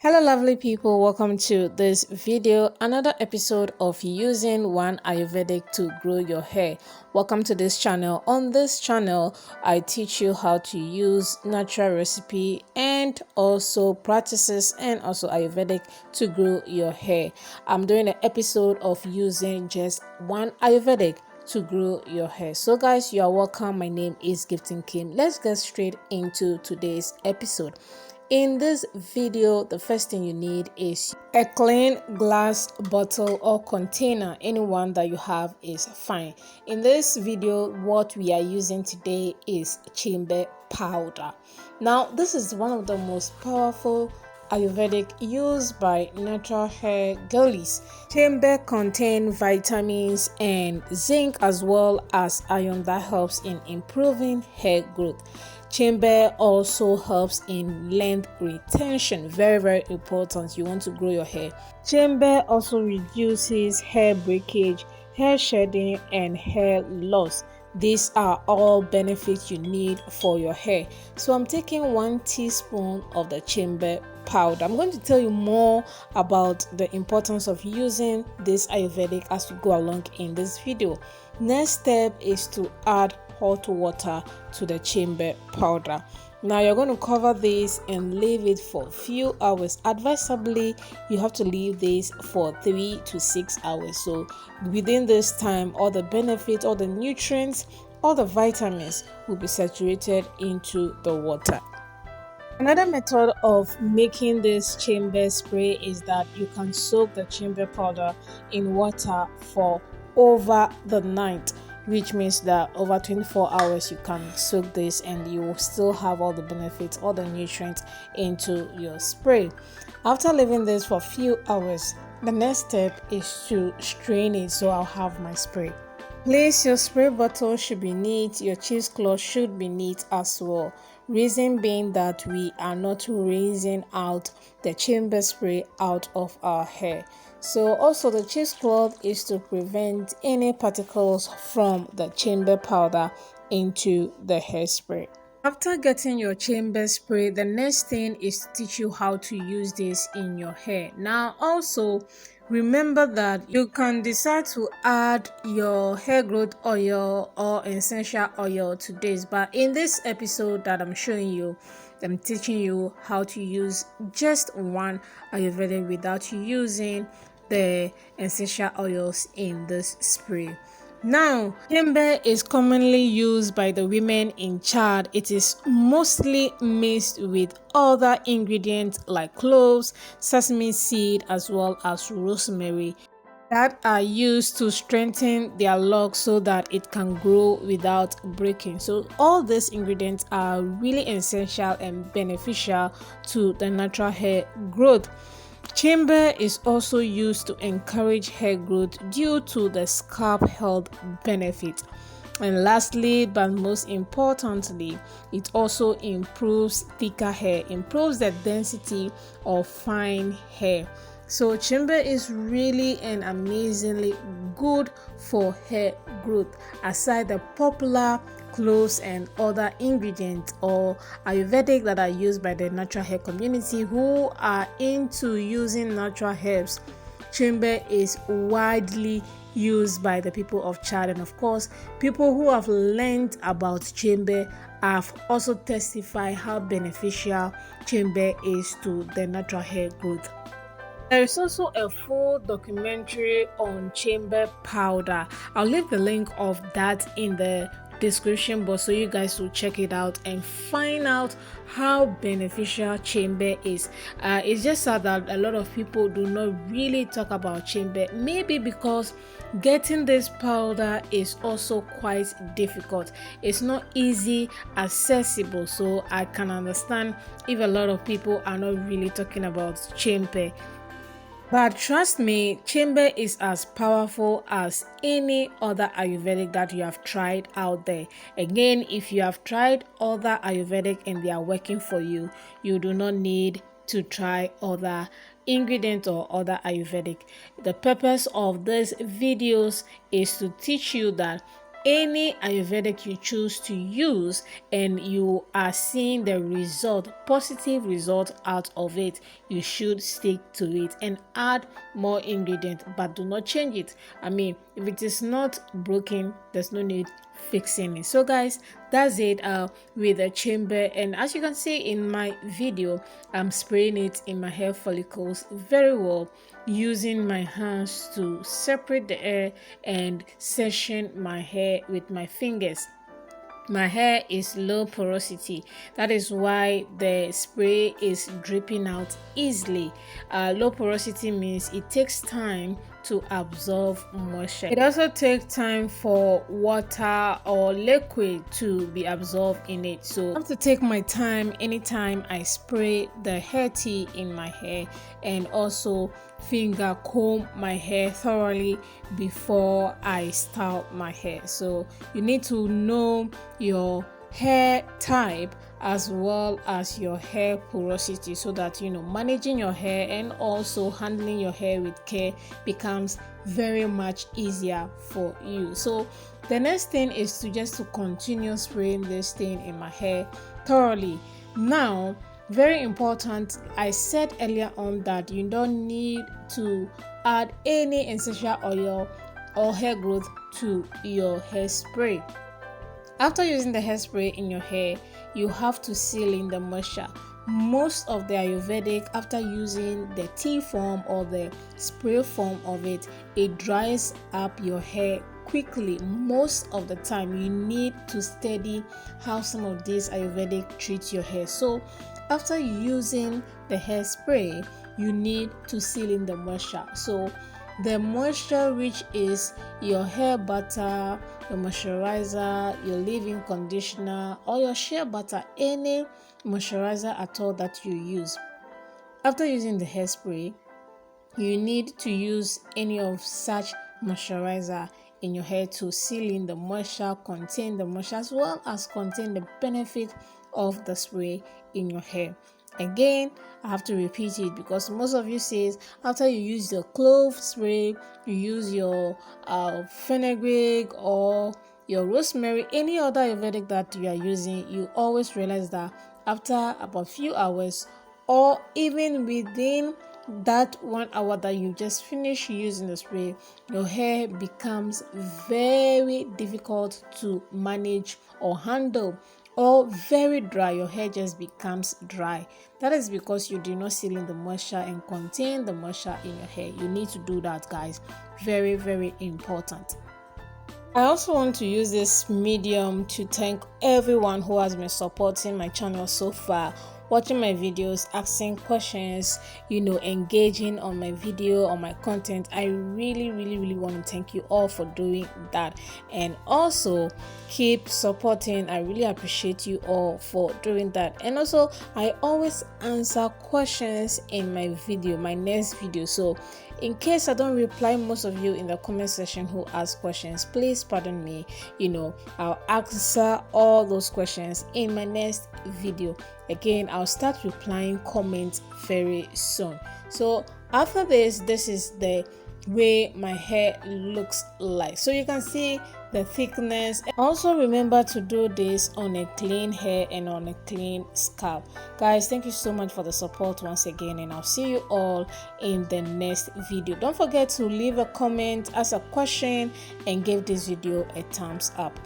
Hello lovely people, welcome to this video, another episode of using one Ayurvedic to grow your hair. Welcome to this channel. On this channel I teach you how to use natural recipe and also practices and also Ayurvedic to grow your hair. I'm doing an episode of using just one Ayurvedic to grow your hair. So guys, you are welcome. My name is Gifting Kim. Let's get straight into today's episode. In this video, the first thing you need is a clean glass bottle or container. Anyone that you have is fine. In this video, what we are using today is Chebe powder. Now, this is one of the most powerful Ayurvedic used by natural hair girlies. Chebe contain vitamins and zinc as well as iron that helps in improving hair growth. Chebe also helps in length retention, very important. You want to grow your hair. Chebe also reduces hair breakage, hair shedding and hair loss. These are all benefits you need for your hair. So I'm taking 1 teaspoon of the Chebe powder. I'm going to tell you more about the importance of using this Ayurvedic as we go along in this video. Next step is to add hot water to the Chebe powder. Now you're going to cover this and leave it for a few hours. Advisably, you have to leave this for 3 to 6 hours. So within this time, all the benefits, all the nutrients, all the vitamins will be saturated into the water. Another method of making this Chebe spray is that you can soak the Chebe powder in water for over the night, which means that over 24 hours you can soak this and you will still have all the benefits, all the nutrients into your spray. After leaving this for a few hours, the next step is to strain it. So I'll have my spray. Place your spray bottle should be neat, your cheesecloth should be neat as well. Reason being that we are not rinsing out the Chebe spray out of our hair. So also the cheesecloth is to prevent any particles from the Chebe powder into the hairspray. After getting your Chebe spray, the next thing is to teach you how to use this in your hair. Now also remember that you can decide to add your hair growth oil or essential oil to this, but in this episode that I'm showing you, I'm teaching you how to use just one Ayurvedic without using the essential oils in this spray. Now, Chebe is commonly used by the women in child. It is mostly mixed with other ingredients like cloves, sesame seed, as well as rosemary that are used to strengthen their locks so that it can grow without breaking. So all these ingredients are really essential and beneficial to the natural hair growth. Chebe is also used to encourage hair growth due to the scalp health benefit. And lastly, but most importantly, it also improves thicker hair, improves the density of fine hair. So Chebe is really and amazingly good for hair growth. Aside the popular cloves and other ingredients or Ayurvedic that are used by the natural hair community who are into using natural herbs, Chebe is widely used by the people of Chad, and of course people who have learned about Chebe have also testified how beneficial Chebe is to the natural hair growth. There is also a full documentary on Chebe powder. I'll leave the link of that in the description box so you guys will check it out and find out how beneficial Chebe is. It's just sad that a lot of people do not really talk about Chebe, maybe because getting this powder is also quite difficult. It's not easy accessible, so I can understand if a lot of people are not really talking about Chebe. But trust me, Chebe is as powerful as any other Ayurvedic that you have tried out there. Again, if you have tried other Ayurvedic and they are working for you, you do not need to try other ingredients or other Ayurvedic. The purpose of these videos is to teach you that any Ayurvedic you choose to use and you are seeing the result, positive result out of it, you should stick to it and add more ingredient, but do not change it. I mean, if it is not broken, there's no need fixing it. So guys, that's it with the Chebe, and as you can see in my video, I'm spraying it in my hair follicles very well, using my hands to separate the air and section my hair with my fingers. My hair is low porosity, that is why the spray is dripping out easily. Low porosity means it takes time to absorb moisture. It also takes time for water or liquid to be absorbed in it, so I have to take my time anytime I spray the hair tea in my hair, and also finger comb my hair thoroughly before I style my hair. So you need to know your hair type as well as your hair porosity, so that managing your hair and also handling your hair with care becomes very much easier for you. So the next thing is to continue spraying this thing in my hair thoroughly. Now, very important, I said earlier on that you don't need to add any essential oil or hair growth to your hairspray. After using the hairspray in your hair, you have to seal in the moisture. Most of the Ayurvedic, after using the tea form or the spray form of it, it dries up your hair quickly. Most of the time, you need to study how some of these Ayurvedic treat your hair. So after using the hairspray, you need to seal in the moisture. So the moisture, which is your hair butter, your moisturizer, your leave-in conditioner, or your shea butter, any moisturizer at all that you use. After using the hairspray, you need to use any of such moisturizer in your hair to seal in the moisture, contain the moisture, as well as contain the benefit of the spray in your hair. Again, I have to repeat it because most of you says after you use your clove spray, you use your fenugreek or your rosemary, any other Ayurvedic that you are using, you always realize that after about few hours or even within that 1 hour that you just finished using the spray, your hair becomes very difficult to manage or handle, or very dry. Your hair just becomes dry. That is because you do not seal in the moisture and contain the moisture in your hair. You need to do that, guys. Very, very important. I also want to use this medium to thank everyone who has been supporting my channel so far, watching my videos, asking questions, engaging on my video, on my content. I really want to thank you all for doing that, and also keep supporting. I really appreciate you all for doing that. And also, I always answer questions in my next video. So in case I don't reply most of you in the comment section who ask questions, please pardon me. I'll answer all those questions in my next video. Again, I'll start replying comments very soon. So after this is the way my hair looks like. So you can see the thickness. Also remember to do this on a clean hair and on a clean scalp. Guys, thank you so much for the support once again, and I'll see you all in the next video. Don't forget to leave a comment, ask a question, and give this video a thumbs up.